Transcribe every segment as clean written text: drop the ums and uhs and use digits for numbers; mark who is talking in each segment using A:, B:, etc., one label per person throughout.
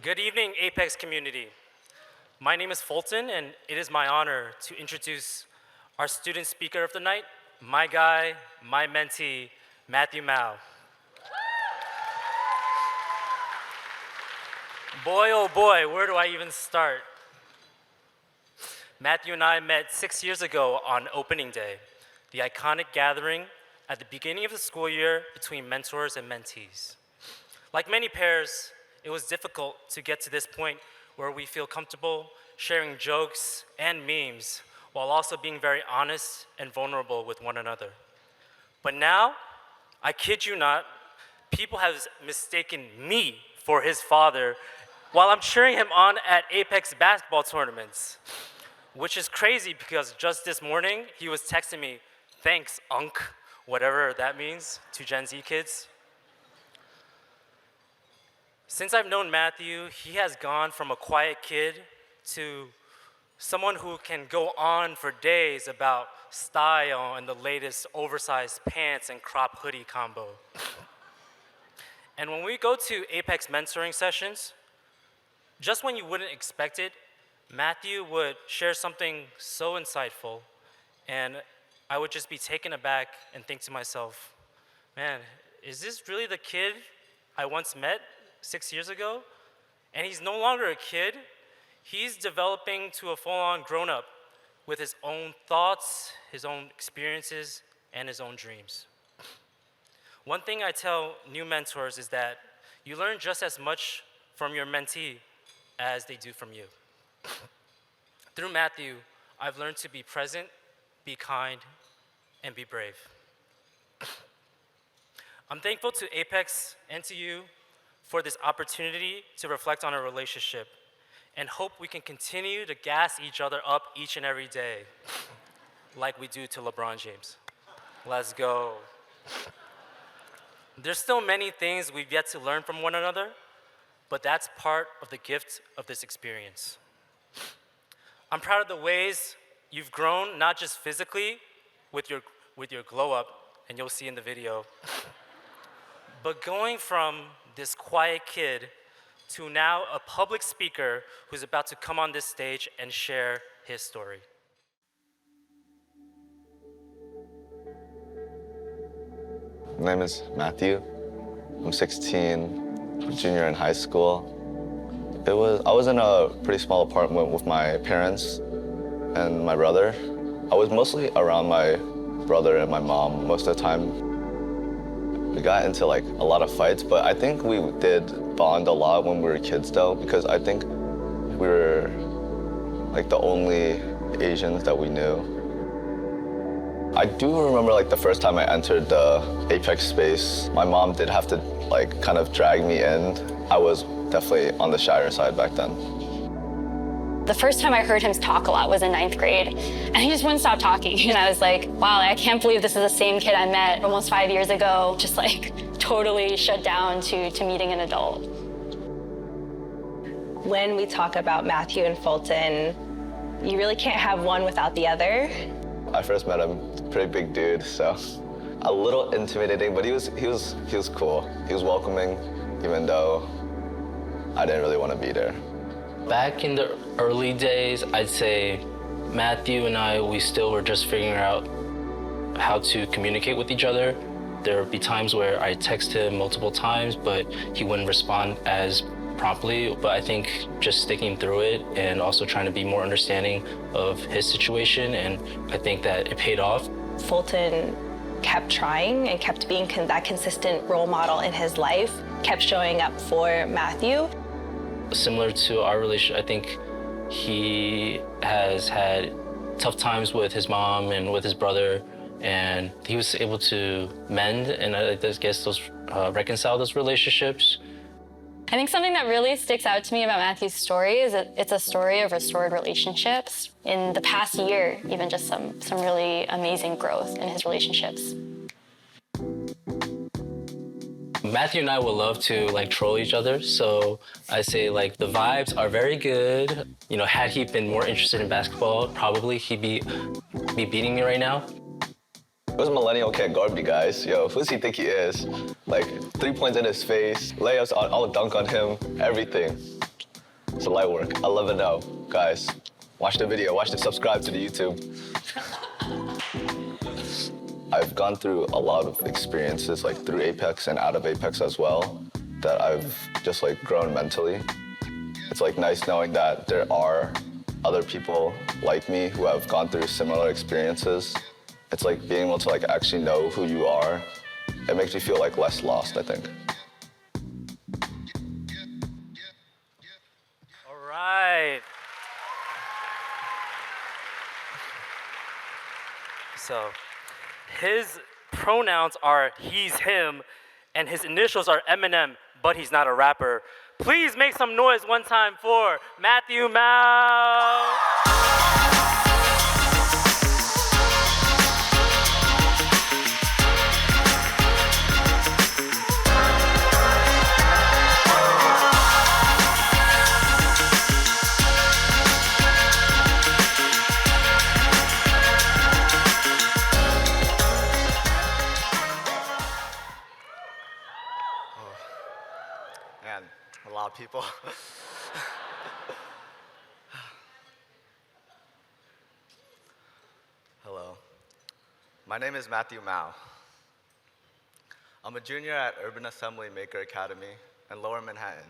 A: Good evening, Apex community. My name is Fulton, and it is my honor to introduce our student speaker of the night, my guy, my mentee, Matthew Hou. Boy, oh boy, where do I even start? Matthew and I met 6 years ago on opening day, the iconic gathering at the beginning of the school year between mentors and mentees. Like many pairs, it was difficult to get to this point where we feel comfortable sharing jokes and memes while also being very honest and vulnerable with one another. But now, I kid you not, people have mistaken me for his father while I'm cheering him on at Apex basketball tournaments, which is crazy because just this morning, he was texting me, "Thanks, Unc," whatever that means to Gen Z kids. Since I've known Matthew, he has gone from a quiet kid to someone who can go on for days about style and the latest oversized pants and crop hoodie combo. And when we go to Apex mentoring sessions, just when you wouldn't expect it, Matthew would share something so insightful, and I would just be taken aback and think to myself, man, is this really the kid I once met 6 years ago? And he's no longer a kid. He's developing to a full-on grown-up with his own thoughts, his own experiences, and his own dreams. One thing I tell new mentors is that you learn just as much from your mentee as they do from you. Through Matthew, I've learned to be present, be kind, and be brave. I'm thankful to Apex and to you for this opportunity to reflect on our relationship and hope we can continue to gas each other up each and every day like we do to LeBron James. Let's go. There's still many things we've yet to learn from one another, but that's part of the gift of this experience. I'm proud of the ways you've grown, not just physically with your glow up, and you'll see in the video, but going from this quiet kid to now a public speaker who's about to come on this stage and share his story.
B: My name is Matthew. I'm 16, junior in high school. I was in a pretty small apartment with my parents and my brother. I was mostly around my brother and my mom most of the time. We got into like a lot of fights, but I think we did bond a lot when we were kids though, because I think we were like the only Asians that we knew. I do remember like the first time I entered the Apex space, my mom did have to like kind of drag me in. I was definitely on the shyer side back then.
C: The first time I heard him talk a lot was in 9th grade, and he just wouldn't stop talking. And I was like, wow, I can't believe this is the same kid I met almost 5 years ago, just like totally shut down to meeting an adult.
D: When we talk about Matthew and Fulton, you really can't have one without the other.
B: I first met him, pretty big dude, so a little intimidating, but he was cool. He was welcoming, even though I didn't really want to be there.
E: Back in the early days, I'd say Matthew and I, we still were just figuring out how to communicate with each other. There would be times where I text him multiple times, but he wouldn't respond as promptly. But I think just sticking through it and also trying to be more understanding of his situation, and I think that it paid off.
D: Fulton kept trying and kept being that consistent role model in his life, kept showing up for Matthew.
E: Similar to our relationship, I think he has had tough times with his mom and with his brother, and he was able to mend and I guess reconcile those relationships.
C: I think something that really sticks out to me about Matthew's story is that it's a story of restored relationships. In the past year, even just some really amazing growth in his relationships.
E: Matthew and I would love to like troll each other, so I say like the vibes are very good. You know, had he been more interested in basketball, probably he'd be beating me right now.
B: Those millennial can't guard me, guys. Yo, who does he think he is? Like 3 points in his face, layups, I'll dunk on him, everything. It's a light work. 11-0. Guys, watch the video, subscribe to the YouTube. I've gone through a lot of experiences, like through Apex and out of Apex as well, that I've just like grown mentally. It's like nice knowing that there are other people like me who have gone through similar experiences. It's like being able to like actually know who you are. It makes you feel like less lost, I think.
A: All right. So, his pronouns are he's him, and his initials are Eminem, but he's not a rapper. Please make some noise one time for Matthew Mao.
B: Man, a lot of people. Hello. My name is Matthew Mao. I'm a junior at Urban Assembly Maker Academy in Lower Manhattan.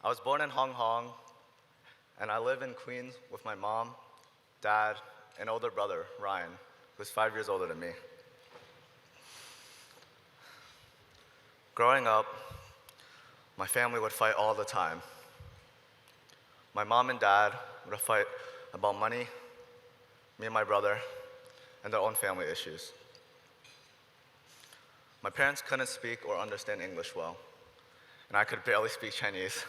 B: I was born in Hong Kong, and I live in Queens with my mom, dad, and older brother, Ryan, who's 5 years older than me. Growing up, my family would fight all the time. My mom and dad would fight about money, me and my brother, and their own family issues. My parents couldn't speak or understand English well, and I could barely speak Chinese.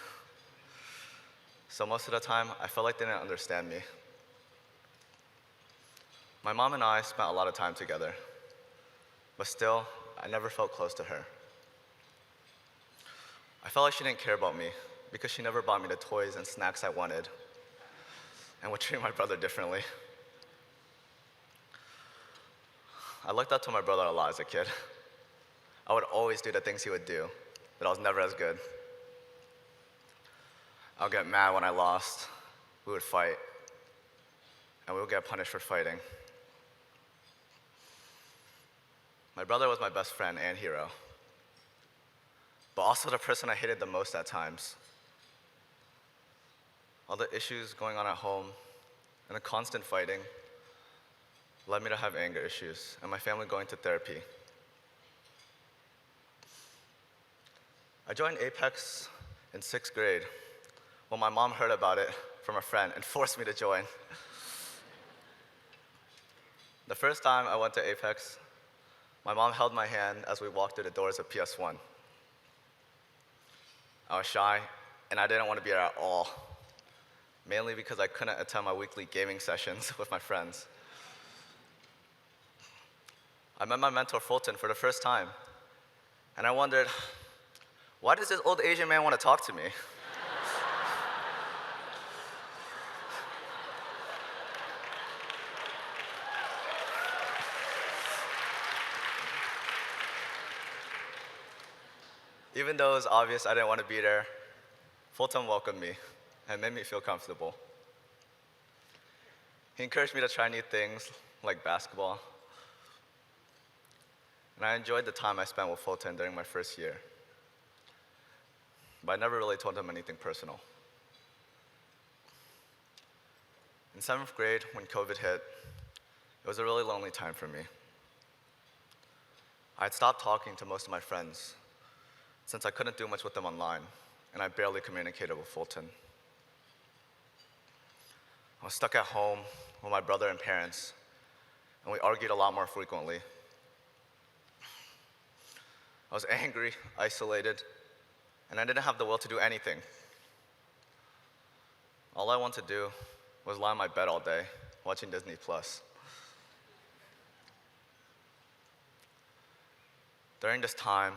B: So most of the time, I felt like they didn't understand me. My mom and I spent a lot of time together, but still, I never felt close to her. I felt like she didn't care about me because she never bought me the toys and snacks I wanted and would treat my brother differently. I looked up to my brother a lot as a kid. I would always do the things he would do, but I was never as good. I would get mad when I lost. We would fight, and we would get punished for fighting. My brother was my best friend and hero, but also the person I hated the most at times. All the issues going on at home and the constant fighting led me to have anger issues and my family going to therapy. I joined Apex in 6th grade when my mom heard about it from a friend and forced me to join. The first time I went to Apex, my mom held my hand as we walked through the doors of PS1. I was shy, and I didn't want to be there at all, mainly because I couldn't attend my weekly gaming sessions with my friends. I met my mentor, Fulton, for the first time, and I wondered, why does this old Asian man want to talk to me? Even though it was obvious I didn't want to be there, Fulton welcomed me and made me feel comfortable. He encouraged me to try new things like basketball, and I enjoyed the time I spent with Fulton during my first year. But I never really told him anything personal. In 7th grade, when COVID hit, it was a really lonely time for me. I had stopped talking to most of my friends since I couldn't do much with them online, and I barely communicated with Fulton. I was stuck at home with my brother and parents, and we argued a lot more frequently. I was angry, isolated, and I didn't have the will to do anything. All I wanted to do was lie in my bed all day, watching Disney+. During this time,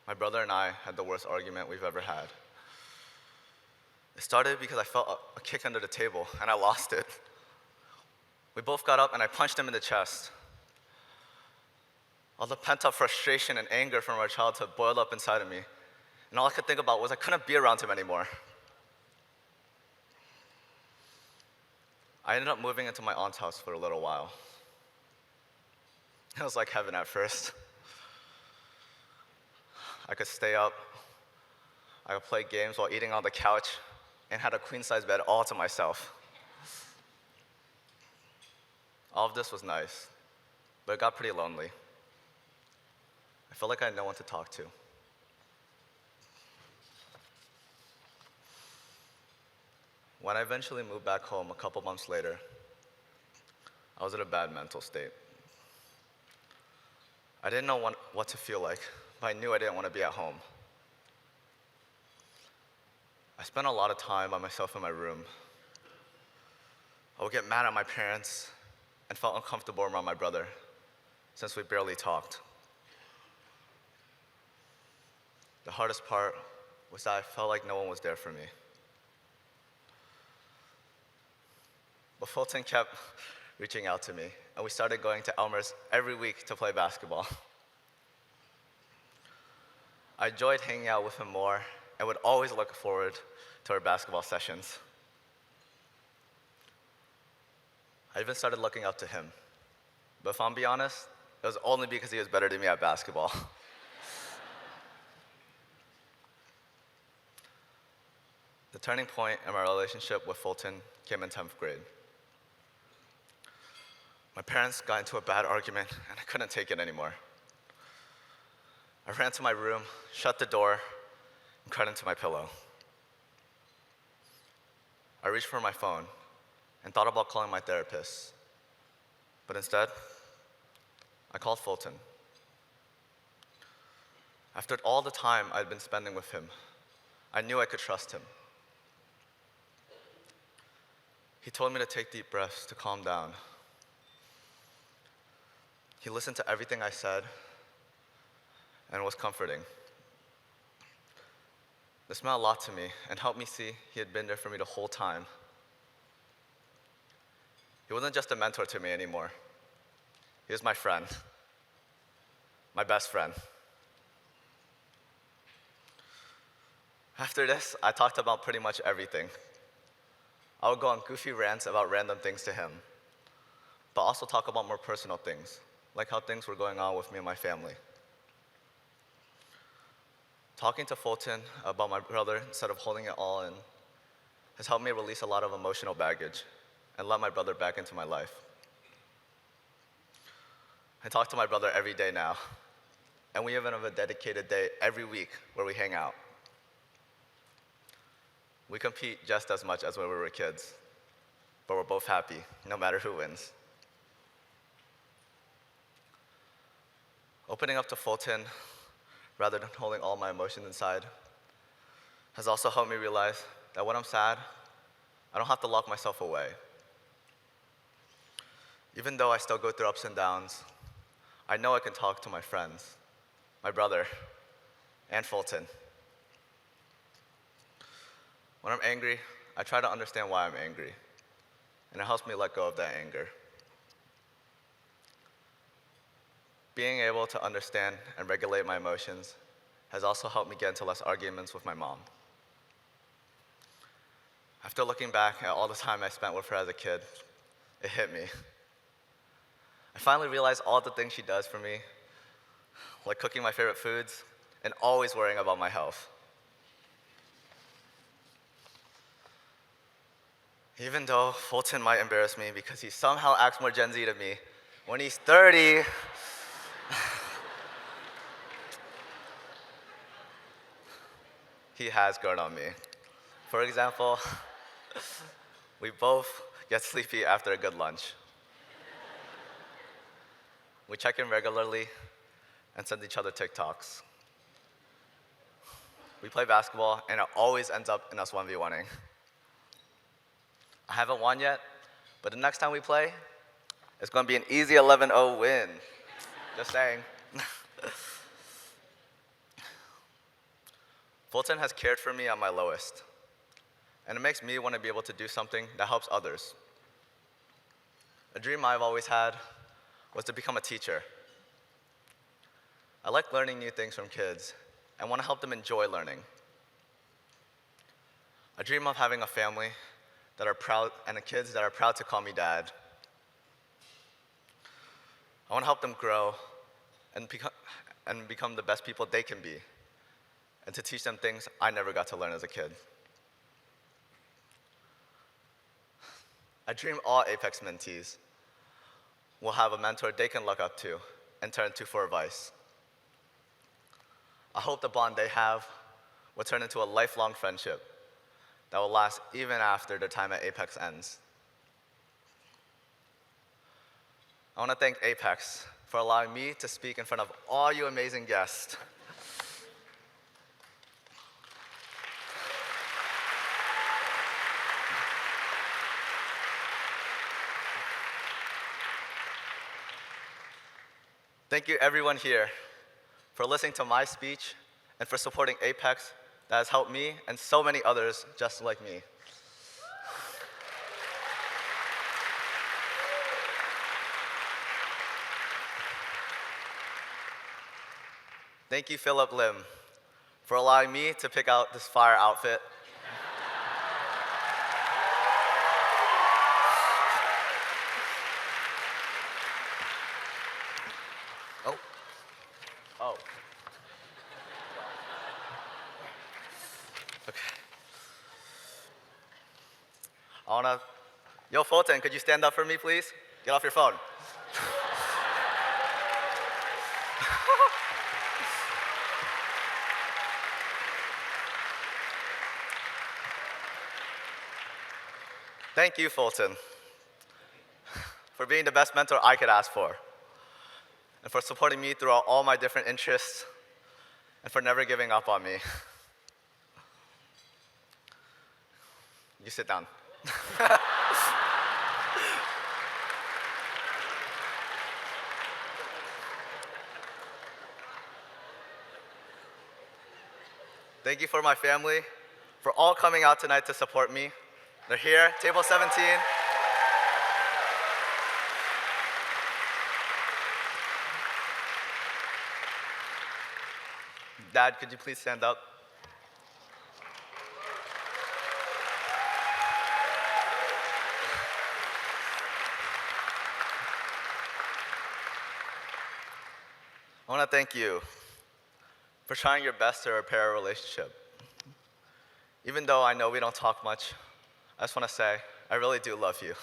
B: my brother and I had the worst argument we've ever had. It started because I felt a kick under the table, and I lost it. We both got up, and I punched him in the chest. All the pent-up frustration and anger from our childhood boiled up inside of me, and all I could think about was I couldn't be around him anymore. I ended up moving into my aunt's house for a little while. It was like heaven at first. I could stay up, I could play games while eating on the couch, and had a queen-size bed all to myself. All of this was nice, but it got pretty lonely. I felt like I had no one to talk to. When I eventually moved back home a couple months later, I was in a bad mental state. I didn't know what to feel like, but I knew I didn't want to be at home. I spent a lot of time by myself in my room. I would get mad at my parents and felt uncomfortable around my brother, since we barely talked. The hardest part was that I felt like no one was there for me. But Fulton kept reaching out to me, and we started going to Elmer's every week to play basketball. I enjoyed hanging out with him more and would always look forward to our basketball sessions. I even started looking up to him. But if I'm being honest, it was only because he was better than me at basketball. The turning point in my relationship with Fulton came in 10th grade. My parents got into a bad argument, and I couldn't take it anymore. I ran to my room, shut the door, and cried into my pillow. I reached for my phone and thought about calling my therapist, but instead, I called Fulton. After all the time I'd been spending with him, I knew I could trust him. He told me to take deep breaths to calm down. He listened to everything I said and was comforting. This meant a lot to me and helped me see he had been there for me the whole time. He wasn't just a mentor to me anymore. He was my friend, my best friend. After this, I talked about pretty much everything. I would go on goofy rants about random things to him, but also talk about more personal things, like how things were going on with me and my family. Talking to Fulton about my brother instead of holding it all in has helped me release a lot of emotional baggage and let my brother back into my life. I talk to my brother every day now, and we even have a dedicated day every week where we hang out. We compete just as much as when we were kids, but we're both happy, no matter who wins. Opening up to Fulton, rather than holding all my emotions inside, has also helped me realize that when I'm sad, I don't have to lock myself away. Even though I still go through ups and downs, I know I can talk to my friends, my brother, and Fulton. When I'm angry, I try to understand why I'm angry, and it helps me let go of that anger. Being able to understand and regulate my emotions has also helped me get into less arguments with my mom. After looking back at all the time I spent with her as a kid, it hit me. I finally realized all the things she does for me, like cooking my favorite foods and always worrying about my health. Even though Fulton might embarrass me because he somehow acts more Gen Z to me, when he's 30, he has grown on me. For example, we both get sleepy after a good lunch. We check in regularly and send each other TikToks. We play basketball, and it always ends up in us 1v1ing. I haven't won yet, but the next time we play, it's going to be an easy 11-0 win. Just saying. Fulton has cared for me at my lowest, and it makes me want to be able to do something that helps others. A dream I've always had was to become a teacher. I like learning new things from kids and want to help them enjoy learning. I dream of having a family that are proud, and the kids that are proud to call me dad. I want to help them grow and become the best people they can be, and to teach them things I never got to learn as a kid. I dream all Apex mentees will have a mentor they can look up to and turn to for advice. I hope the bond they have will turn into a lifelong friendship that will last even after their time at Apex ends. I want to thank Apex for allowing me to speak in front of all you amazing guests. Thank you everyone here for listening to my speech and for supporting Apex that has helped me and so many others just like me. Thank you, Philip Lim, for allowing me to pick out this fire outfit. Oh. Okay. Yo, Fulton, could you stand up for me, please? Get off your phone. Thank you, Fulton, for being the best mentor I could ask for, and for supporting me throughout all my different interests, and for never giving up on me. You sit down. Thank you for my family, for all coming out tonight to support me. They're here, table 17. Dad, could you please stand up? I want to thank you for trying your best to repair a relationship. Even though I know we don't talk much, I just want to say, I really do love you.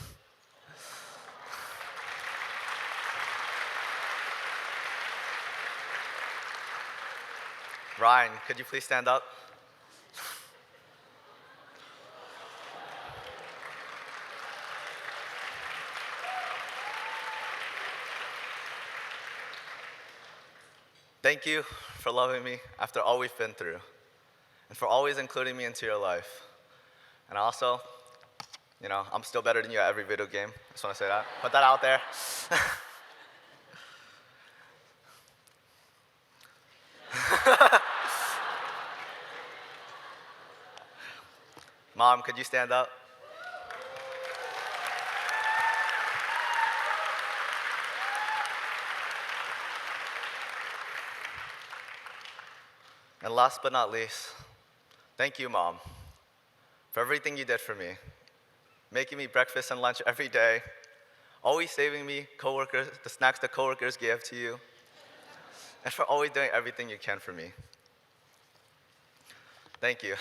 B: Ryan, could you please stand up? Thank you for loving me after all we've been through, and for always including me into your life. And also, I'm still better than you at every video game. I just want to say that. Put that out there. Mom, could you stand up? And last but not least, thank you, Mom, for everything you did for me, making me breakfast and lunch every day, always saving me the snacks that coworkers gave to you, and for always doing everything you can for me. Thank you.